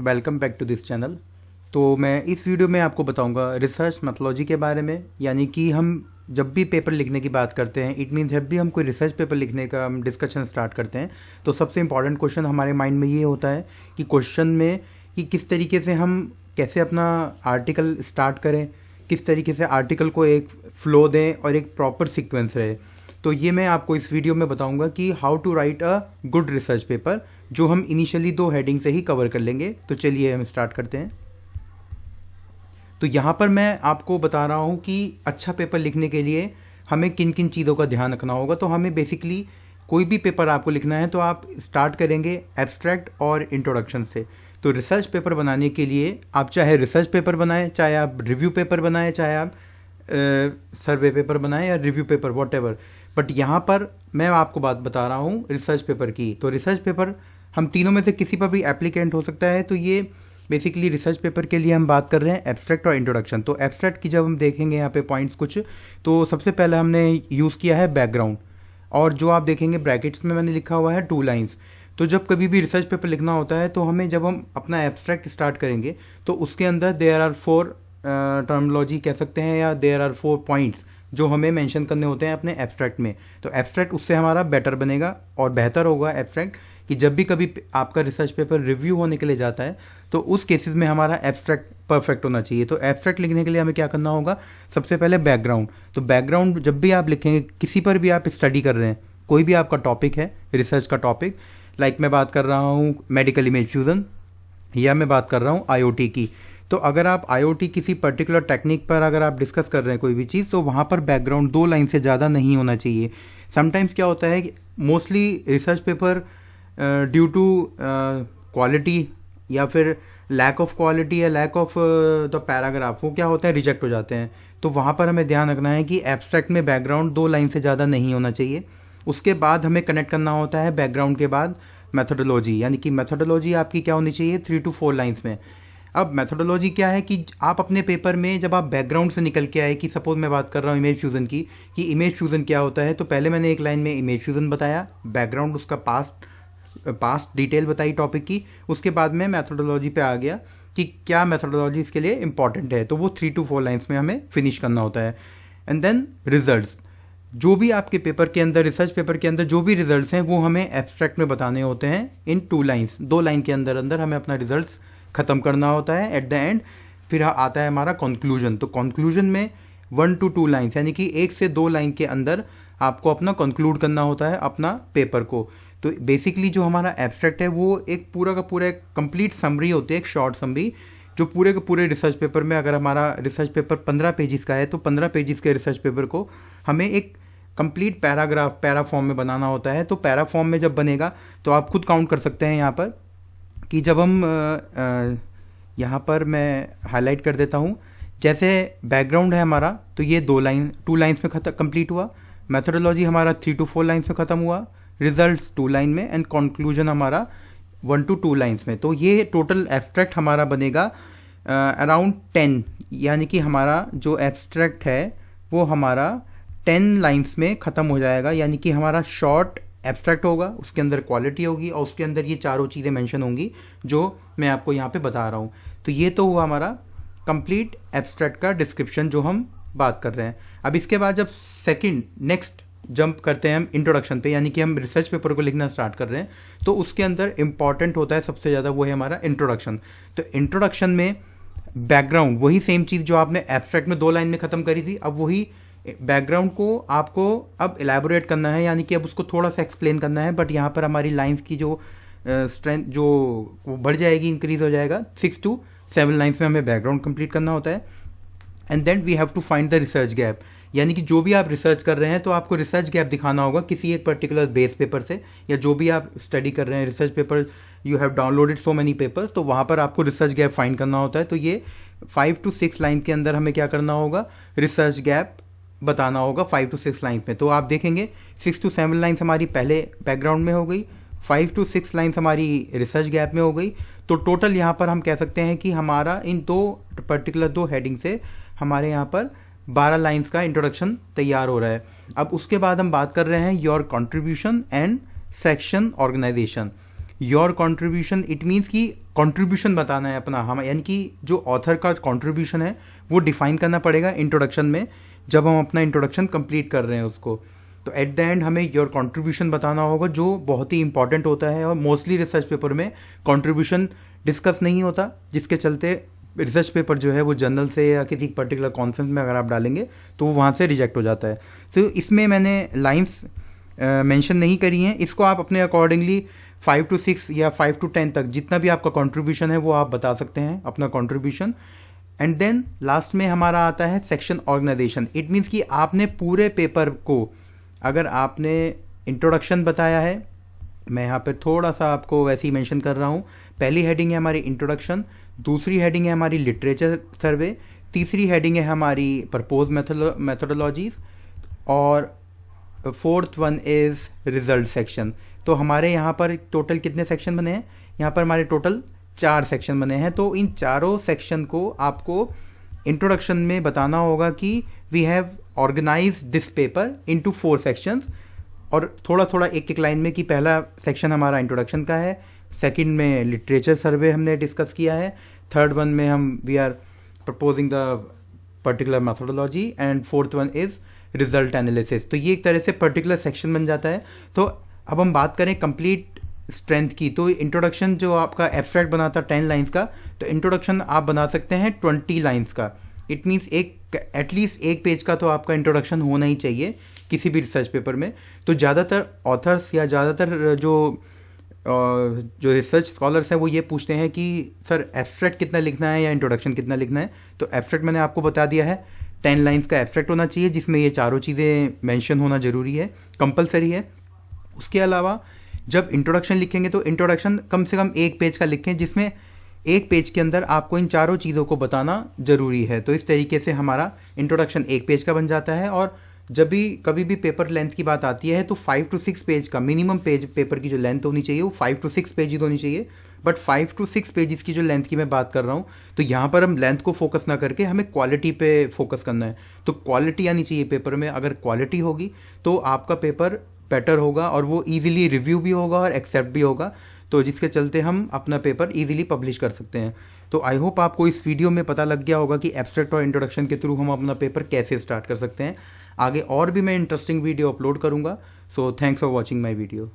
Welcome back to this channel. तो मैं इस वीडियो में आपको बताऊंगा रिसर्च मेथोडोलॉजी के बारे में। यानी कि हम जब भी पेपर लिखने की बात करते हैं, इट मीन्स जब भी हम कोई रिसर्च पेपर लिखने का हम डिस्कशन स्टार्ट करते हैं तो सबसे इंपॉर्टेंट क्वेश्चन हमारे माइंड में ये होता है कि क्वेश्चन में कि किस तरीके से हम कैसे अपना आर्टिकल स्टार्ट करें, किस तरीके से आर्टिकल को एक फ्लो दें और एक प्रॉपर सीक्वेंस रहे। तो ये मैं आपको इस वीडियो में बताऊंगा कि how to write a good research paper, जो हम इनिशियली 2 हेडिंग से ही कवर कर लेंगे। तो चलिए हम स्टार्ट करते हैं। तो यहाँ पर मैं आपको बता रहा हूँ कि अच्छा पेपर लिखने के लिए हमें किन किन चीज़ों का ध्यान रखना होगा। तो हमें बेसिकली कोई भी पेपर आपको लिखना है तो आप स्टार्ट करेंगे एब्स्ट्रैक्ट और इंट्रोडक्शन से। तो रिसर्च पेपर बनाने के लिए आप चाहे रिसर्च पेपर बनाएं, चाहे आप रिव्यू पेपर बनाएं, चाहे आप सर्वे पेपर बनाएं या रिव्यू पेपर वॉटेवर, बट यहाँ पर मैं आपको बात बता रहा हूँ रिसर्च पेपर की। तो रिसर्च पेपर हम तीनों में से किसी पर भी एप्लीकेंट हो सकता है। तो ये बेसिकली रिसर्च पेपर के लिए हम बात कर रहे हैं एब्स्ट्रैक्ट और इंट्रोडक्शन। तो एब्स्ट्रैक्ट की जब हम देखेंगे यहाँ पे पॉइंट्स कुछ, तो सबसे पहले हमने यूज़ किया है बैकग्राउंड, और जो आप देखेंगे ब्रैकेट्स में मैंने लिखा हुआ है 2 लाइन्स। तो जब कभी भी रिसर्च पेपर लिखना होता है तो हमें जब हम अपना एब्स्ट्रैक्ट स्टार्ट करेंगे तो उसके अंदर देयर आर 4 टर्मिनोलॉजी कह सकते हैं, या देयर आर 4 पॉइंट्स जो हमें मेंशन करने होते हैं अपने एब्स्ट्रैक्ट में। तो एब्स्ट्रैक्ट उससे हमारा बेटर बनेगा और बेहतर होगा एब्स्ट्रैक्ट, कि जब भी कभी आपका रिसर्च पेपर रिव्यू होने के लिए जाता है तो उस केसेस में हमारा एब्स्ट्रैक्ट परफेक्ट होना चाहिए। तो एब्स्ट्रैक्ट लिखने के लिए हमें क्या करना होगा, सबसे पहले बैकग्राउंड। तो बैकग्राउंड जब भी आप लिखेंगे, किसी पर भी आप स्टडी कर रहे हैं, कोई भी आपका टॉपिक है रिसर्च का टॉपिक, लाइक मैं बात कर रहा हूँ मेडिकल इमेज फ्यूज़न, या मैं बात कर रहा हूँ आईओटी की। तो अगर आप आईओटी किसी पर्टिकुलर टेक्निक पर अगर आप डिस्कस कर रहे हैं कोई भी चीज़, तो वहाँ पर बैकग्राउंड 2 लाइन से ज़्यादा नहीं होना चाहिए। समटाइम्स क्या होता है कि mostly research paper due to quality या फिर लैक ऑफ क्वालिटी या लैक ऑफ द पैराग्राफ, वो क्या होता है, रिजेक्ट हो जाते हैं। तो वहाँ पर हमें ध्यान रखना है कि एब्स्ट्रैक्ट में बैकग्राउंड 2 लाइन से ज़्यादा नहीं होना चाहिए। उसके बाद हमें कनेक्ट करना होता है बैकग्राउंड के बाद मेथोडोलॉजी, यानी कि मेथोडोलॉजी आपकी क्या होनी चाहिए 3 to 4 लाइन्स में। अब मेथोडोलॉजी क्या है कि आप अपने पेपर में जब आप बैकग्राउंड से निकल के आए, कि सपोज मैं बात कर रहा हूँ इमेज फ्यूज़न की, कि इमेज फ्यूज़न क्या होता है, तो पहले मैंने एक लाइन में इमेज फ्यूज़न बताया, बैकग्राउंड उसका पास्ट डिटेल बताई टॉपिक की। उसके बाद में मेथोडोलॉजी पे आ गया कि क्या मेथोडोलॉजी इसके लिए इंपॉर्टेंट है, तो वो 3 to 4 लाइन्स में हमें फिनिश करना होता है। एंड देन रिजल्ट्स, जो भी आपके पेपर के अंदर, रिसर्च पेपर के अंदर जो भी रिजल्ट्स हैं वो हमें एब्स्ट्रैक्ट में बताने होते हैं इन 2 लाइन्स। 2 लाइन के अंदर अंदर हमें अपना रिजल्ट्स ख़त्म करना होता है एट द एंड। फिर आता है हमारा कंक्लूजन। तो कंक्लूजन में 1 to 2 लाइन्स, यानी कि 1 से 2 लाइन के अंदर आपको अपना कंक्लूड करना होता है अपना पेपर को। तो बेसिकली जो हमारा एब्स्ट्रैक्ट है वो एक पूरा का पूरा एक कंप्लीट समरी होती है, एक शॉर्ट समरी, जो पूरे के पूरे रिसर्च पेपर में, अगर हमारा रिसर्च पेपर 15 पेजेस का है तो 15 पेजेस के रिसर्च पेपर को हमें एक कंप्लीट पैराग्राफ पैरा फॉर्म में बनाना होता है। तो पैरा फॉर्म में जब बनेगा तो आप खुद काउंट कर सकते हैं यहाँ पर कि जब हम यहाँ पर मैं हाईलाइट कर देता हूँ, जैसे बैकग्राउंड है हमारा तो ये 2 लाइन्स में कंप्लीट हुआ, मेथोडोलॉजी हमारा 3 to 4 लाइन्स में ख़त्म हुआ, रिजल्ट्स 2 लाइन में, एंड कंक्लूजन हमारा 1 to 2 लाइन्स में। तो ये टोटल एब्स्ट्रैक्ट हमारा बनेगा अराउंड 10, यानी कि हमारा जो एब्स्ट्रैक्ट है वो हमारा 10 लाइन्स में ख़त्म हो जाएगा। यानी कि हमारा शॉर्ट एब्स्ट्रैक्ट होगा, उसके अंदर क्वालिटी होगी और उसके अंदर ये चारों चीज़ें मेंशन होंगी जो मैं आपको यहाँ पे बता रहा हूँ। तो ये तो हुआ हमारा कंप्लीट एब्स्ट्रैक्ट का डिस्क्रिप्शन जो हम बात कर रहे हैं। अब इसके बाद जब नेक्स्ट जंप करते हैं हम इंट्रोडक्शन पे, यानी कि हम रिसर्च पेपर को लिखना स्टार्ट कर रहे हैं, तो उसके अंदर इंपॉर्टेंट होता है सबसे ज़्यादा, वो है हमारा इंट्रोडक्शन। तो इंट्रोडक्शन में बैकग्राउंड, वही सेम चीज़ जो आपने एब्स्ट्रैक्ट में 2 लाइन में ख़त्म करी थी, अब वही बैकग्राउंड को आपको अब एलैबोरेट करना है, यानी कि अब उसको थोड़ा सा एक्सप्लेन करना है। बट यहाँ पर हमारी लाइंस की जो स्ट्रेंथ जो वो बढ़ जाएगी, इंक्रीज हो जाएगा, 6 to 7 लाइंस में हमें बैकग्राउंड कंप्लीट करना होता है। And then we have to find the research gap, यानी कि जो भी आप रिसर्च कर रहे हैं तो आपको रिसर्च गैप दिखाना होगा किसी एक पर्टिकुलर बेस पेपर से, या जो भी आप स्टडी कर रहे हैं research paper, you have downloaded so many papers, तो वहाँ पर आपको रिसर्च गैप फाइंड करना होता है। तो ये 5 to 6 लाइन के अंदर हमें क्या करना होगा, रिसर्च गैप बताना होगा 5 to 6 लाइन्स में। तो आप देखेंगे 6 to 7 लाइन्स हमारी पहले बैकग्राउंड में हो गई, 5 to 6 लाइन्स हमारी रिसर्च गैप में हो गई। तो टोटल यहाँ पर हम कह सकते हैं कि हमारा इन 2 हेडिंग से हमारे यहाँ पर 12 लाइन्स का इंट्रोडक्शन तैयार हो रहा है। अब उसके बाद हम बात कर रहे हैं your contribution and section organization. Your contribution, it means कि कंट्रीब्यूशन बताना है अपना, हम यानी कि जो ऑथर का कंट्रीब्यूशन है वो डिफाइन करना पड़ेगा इंट्रोडक्शन में, जब हम अपना इंट्रोडक्शन कंप्लीट कर रहे हैं उसको। तो एट द एंड हमें योर कंट्रीब्यूशन बताना होगा, जो बहुत ही इंपॉर्टेंट होता है, और मोस्टली रिसर्च पेपर में कंट्रीब्यूशन डिस्कस नहीं होता, जिसके चलते रिसर्च पेपर जो है वो जर्नल से या किसी पर्टिकुलर कॉन्फ्रेंस में अगर आप डालेंगे तो वो वहाँ से रिजेक्ट हो जाता है। तो इसमें मैंने लाइंस मेंशन नहीं करी हैं, इसको आप अपने अकॉर्डिंगली 5 to 6 या 5 to 10 तक जितना भी आपका कंट्रीब्यूशन है वो आप बता सकते हैं अपना कंट्रीब्यूशन। एंड देन लास्ट में हमारा आता है सेक्शन ऑर्गेनाइजेशन। इट मीन्स कि आपने पूरे पेपर को, अगर आपने इंट्रोडक्शन बताया है, मैं यहाँ पे थोड़ा सा आपको वैसे ही मेंशन कर रहा हूँ, पहली हेडिंग है हमारी इंट्रोडक्शन, दूसरी हेडिंग है हमारी लिटरेचर सर्वे, तीसरी हेडिंग है हमारी प्रपोज मेथोडोलॉजीज, और fourth one is result section. तो हमारे यहाँ पर टोटल कितने सेक्शन बने हैं? यहाँ पर हमारे टोटल 4 सेक्शन बने हैं। तो इन चारों सेक्शन को आपको इंट्रोडक्शन में बताना होगा कि we have organize this paper into 4 sections, और थोड़ा थोड़ा एक एक लाइन में कि पहला सेक्शन हमारा इंट्रोडक्शन का है, सेकंड में लिटरेचर सर्वे हमने डिस्कस किया है, थर्ड वन में हम we are proposing the particular methodology, and fourth one is result analysis. तो ये एक तरह से पर्टिकुलर सेक्शन बन जाता है। तो अब हम बात करें कंप्लीट स्ट्रेंथ की, तो इंट्रोडक्शन जो आपका एब्स्ट्रैक्ट बना था 10 लाइन्स का, तो इंट्रोडक्शन आप बना सकते हैं 20 लाइन्स का। इट मीन्स एक एटलीस्ट 1 पेज का तो आपका इंट्रोडक्शन होना ही चाहिए किसी भी रिसर्च पेपर में। तो ज़्यादातर ऑथर्स या ज़्यादातर जो रिसर्च स्कॉलर्स हैं वो ये पूछते हैं कि सर एब्स्ट्रैक्ट कितना लिखना है या इंट्रोडक्शन कितना लिखना है। तो एब्स्ट्रैक्ट मैंने आपको बता दिया है, 10 लाइन्स का एब्स्ट्रैक्ट होना चाहिए, जिसमें ये चारों चीज़ें मेंशन होना ज़रूरी है, कंपलसरी है। उसके अलावा जब इंट्रोडक्शन लिखेंगे तो इंट्रोडक्शन कम से कम 1 पेज का लिखें, जिसमें 1 पेज के अंदर आपको इन चारों चीज़ों को बताना ज़रूरी है। तो इस तरीके से हमारा इंट्रोडक्शन 1 पेज का बन जाता है। और जब भी कभी भी पेपर लेंथ की बात आती है तो 5 to 6 पेज का मिनिमम पेज पेपर की जो लेंथ होनी चाहिए वो 5 to 6 पेजेस होनी चाहिए। बट 5 to 6 पेजेस की जो लेंथ की मैं बात कर रहा हूँ, तो यहाँ पर हम लेंथ को फोकस ना करके हमें क्वालिटी पे फोकस करना है। तो क्वालिटी आनी चाहिए पेपर में। अगर क्वालिटी होगी तो आपका पेपर बेटर होगा, और वो ईजिली रिव्यू भी होगा और एक्सेप्ट भी होगा, तो जिसके चलते हम अपना पेपर ईजिली पब्लिश कर सकते हैं। तो आई होप आपको इस वीडियो में पता लग गया होगा कि एब्स्ट्रैक्ट और इंट्रोडक्शन के थ्रू हम अपना पेपर कैसे स्टार्ट कर सकते हैं। आगे और भी मैं इंटरेस्टिंग वीडियो अपलोड करूँगा। So thanks for watching my video.